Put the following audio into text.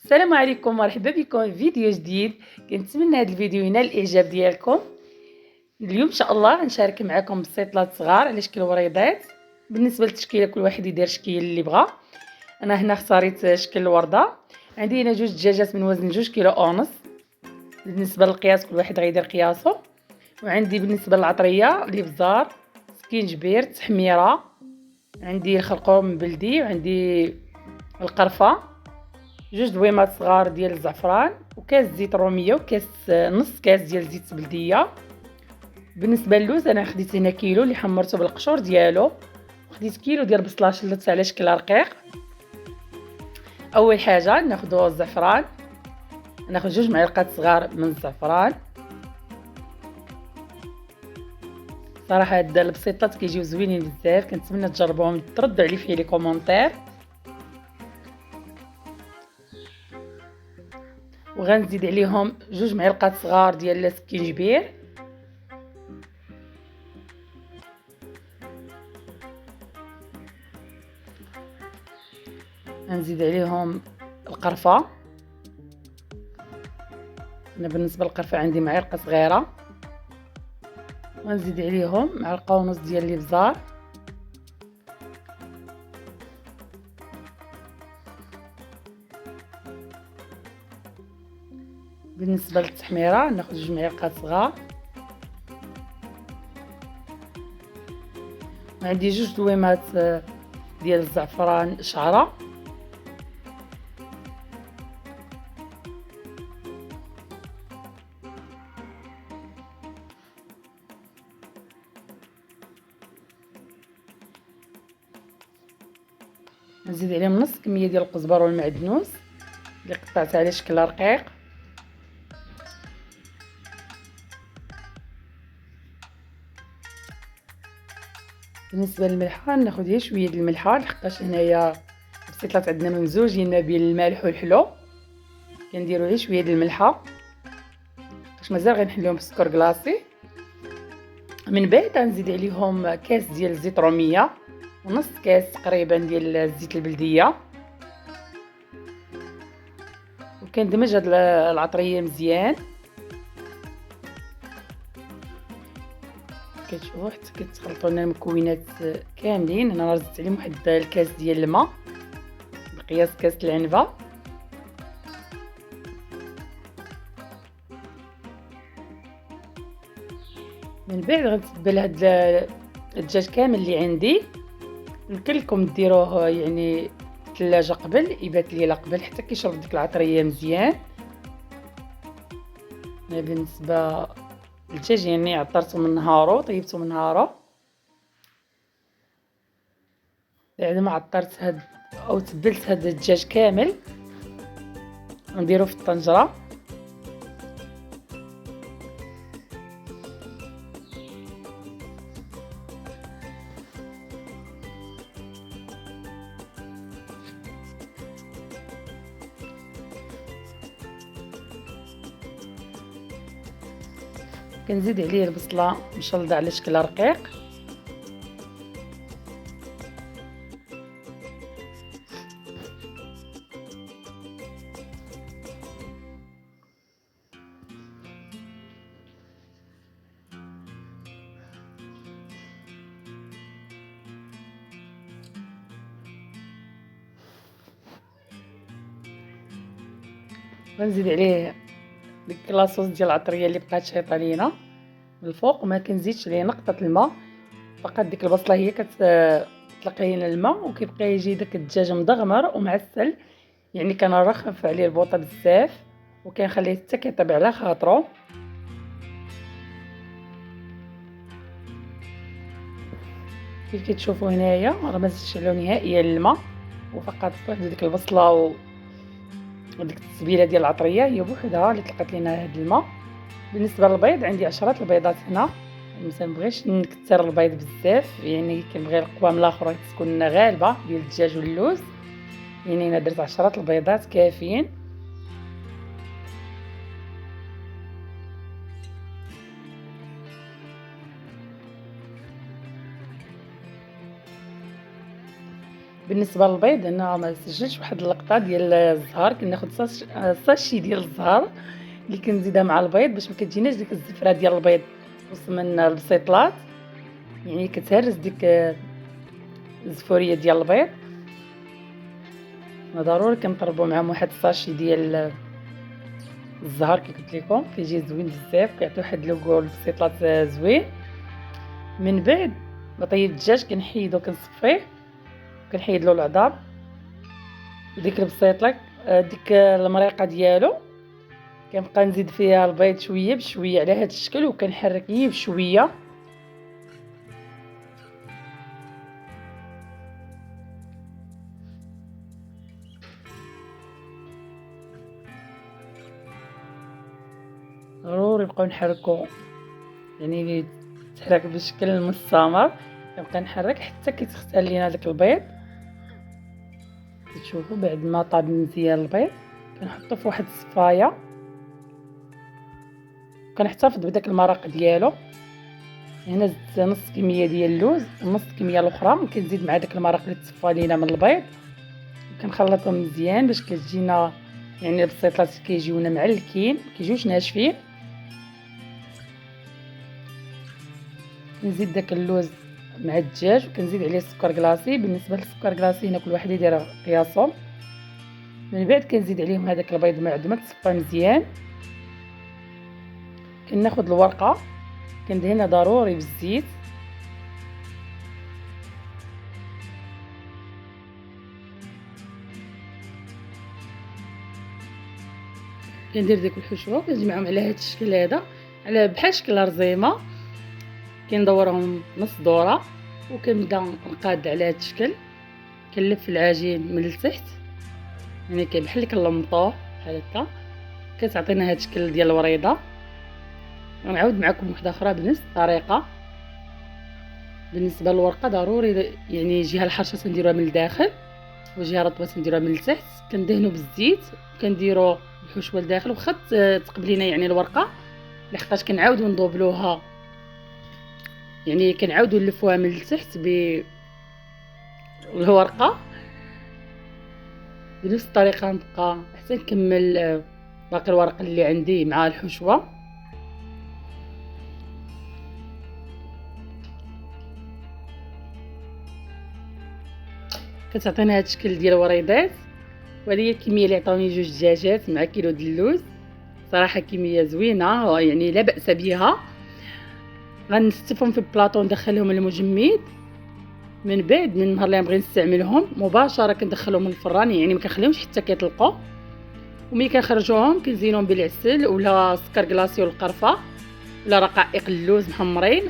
السلام عليكم، مرحبا بكم في فيديو جديد. كنتمنى هذا الفيديو ينال الاعجاب ديالكم. اليوم ان شاء الله غنشارك معكم بسيطلات صغار على شكل وريضات. بالنسبه للتشكيله كل واحد يدير الشكل اللي بغا. انا هنا اختاريت شكل الورده. عندي هنا جوج دجاجات من وزن 2 كيلو ونص. بالنسبه للقياس كل واحد غيدير قياسه. وعندي بالنسبه للعطريه الابزار، سكينجبير، تحميره، عندي الخرقوم بلدي، وعندي القرفه، جوج دويمات صغار ديال الزعفران، وكاس زيت روميه، وكاس نص كاس ديال زيت بلديه. بالنسبه للوز انا خديت هنا كيلو اللي حمرته بالقشور ديالو، وخديت كيلو ديال البصله شلت على شكل رقيق. اول حاجه ناخذ الزعفران، ناخذ جوج معالق صغار من الزعفران. صراحه هاد البسيطات كيجيو زوينين بزاف، كنتمنى تجربوهم تردوا عليه في لي كومونتير. وغنزيد عليهم جوج معالق صغار ديال السكينجبير، غنزيد عليهم القرفه. انا بالنسبه للقرفه عندي معلقه صغيره. غنزيد عليهم معلقه ونص ديال الابزار، بالنسبه للتحميره ناخذ جوج معالق صغار. عندي جوج دويمات ديال الزعفران شعره. نزيد عليهم نص كميه ديال القزبر والمعدنوس اللي قطعتها على شكل رقيق. بالنسبه للملحه ناخذ غير شويه د الملحه، لحقاش هنايا البسيطات عندنا ممزوجين ما بين المالح والحلو، كنديروا غير شويه د الملحه باش مازال غنحليهم بالسكر كلاصي. من بعد غنزيد عليهم كاس ديال الزيت روميه ونص كاس تقريبا ديال الزيت البلديه، وكندمج هاد العطريه مزيان. كتشوفوا حتى كتخلطوا لنا المكونات كاملين. انا زدت عليهم واحد الكاس ديال الماء بقياس كاس العنبه. من بعد غنتبل هاد الدجاج كامل اللي عندي. يمكن لكم ديروه يعني في الثلاجه قبل يبات ليله قبل حتى كيشرب ديك العطريه مزيان. بالنسبه للدجاج يعني عطرته من نهارو، طيبته من نهارو. بعد ما عطرت هاد او تبلت هاد الدجاج كامل نديرو في الطنجره. كنزيد عليه البصله مشلضه على شكل رقيق. غنزيد عليه ديك لاصوص ديال العطريه اللي بقات شايطه لينا من الفوق، وما كنزيدش عليه نقطه الماء، فقط ديك البصله هي كتطلق لنا الماء، وكيبقى يجي داك الدجاج مدغمر ومعسل. يعني كنرخف عليه البوطه بزاف وكنخليه حتى كيطيب على خاطرو. كيف كتشوفوا هنايا راه ما زدتش عليه نهائيا الماء، وفقط ديك البصله وديك التتبيله ديال العطريه هي بوحدها اللي طلقت لنا هذا الماء. بالنسبه للبيض عندي 10 البيضات هنا. ما نبغيش نكثر البيض بزاف، يعني كنبغي القوام الاخر تكون غالبه ديال الدجاج واللوز. يعني انا درت 10 البيضات كافيين. بالنسبه للبيض هنا ما سجلتش واحد اللقطه ديال الزهر. كناخذ ساشي ديال الزهر اللي كنزيدها مع البيض باش ما كتجيناش ديك الزفره ديال البيض وسط من البسيطلات، يعني كتهرس ديك الزفوريه ديال البيض. ضروري كنطربوا معاهم واحد الساشي ديال الزهر كي قلت لكم، كيجي زوين بزاف، كيعطي واحد لوغو البسيطلات زوين. من بعد ما طيب الدجاج كنحيدو كنصفيه كنحيد له العظام وديك البسيطله ديك المريقه ديالو. كنبقى نزيد فيها البيض شويه بشويه على هذا الشكل وكنحرك غير بشويه. ضروري نبقاو نحركو، يعني تحرك بشكل مستمر. كنبقى نحرك حتى كيتختار لينا داك البيض. تشوفوا بعد ما طاب مزيان البيض كنحطو في واحد الصفايه، كنحتفظ بداك المرق ديالو. هنا زدت نص كميه ديال اللوز ونص الكميه الاخرى، كنزيد مع داك المرق اللي تصفى لينا من البيض، كنخلطهم مزيان باش كتجينا يعني البسيطات كيجيونا معلكين كيجيوش ناشفين. نزيد داك اللوز مع الدجاج وكنزيد عليه السكر كلاصي. بالنسبه للسكر كلاصي هنا كل واحد يدير قياسو. من بعد كنزيد عليهم هذاك البيض معدوم تصفى مزيان. كناخذ الورقه كندهنها ضروري بالزيت، كندير ديك الحشوه كنجمعهم على هذا الشكل هذا، على بحال شكل رزيمه. كندورهم نص دوره وكنبدا نقاد على هذا الشكل. كنلف العجين من التحت، يعني بحال كنلمطوه بحال هكا، كتعطينا هذا الشكل ديال الوريضه. غنعاود معكم وحده اخرى بنفس الطريقه. بالنسبه للورقه ضروري يعني جهه الحرشه تنديروها من الداخل وجهه رطبه تنديروها من التحت. كندهنوا بالزيت وكنديروا الحشوه لداخل، واخا تقبلينا يعني الورقه لحقاش كنعاودوا نضوبلوها، يعني كنعاودوا نلفوها من التحت بالورقه. بنفس الطريقه نبقى حتى نكمل باقي الورق اللي عندي مع الحشوه. كتعطينا هذا الشكل ديال الوريضات. وهذه هي الكميه اللي عطاوني 2 دجاجات مع كيلو ديال اللوز. صراحه كميه زوينه يعني لا باس بها. غنستفهم في البلاطو ندخلهم للمجمد. من بعد من النهار اللي نبغي نستعملهم مباشره كندخلهم للفران، يعني ما كنخليهمش حتى كيطلقوا. وملي كنخرجوهم كنزينهم بالعسل ولا سكر كلاصي ولا القرفه ولا رقائق اللوز محمرين.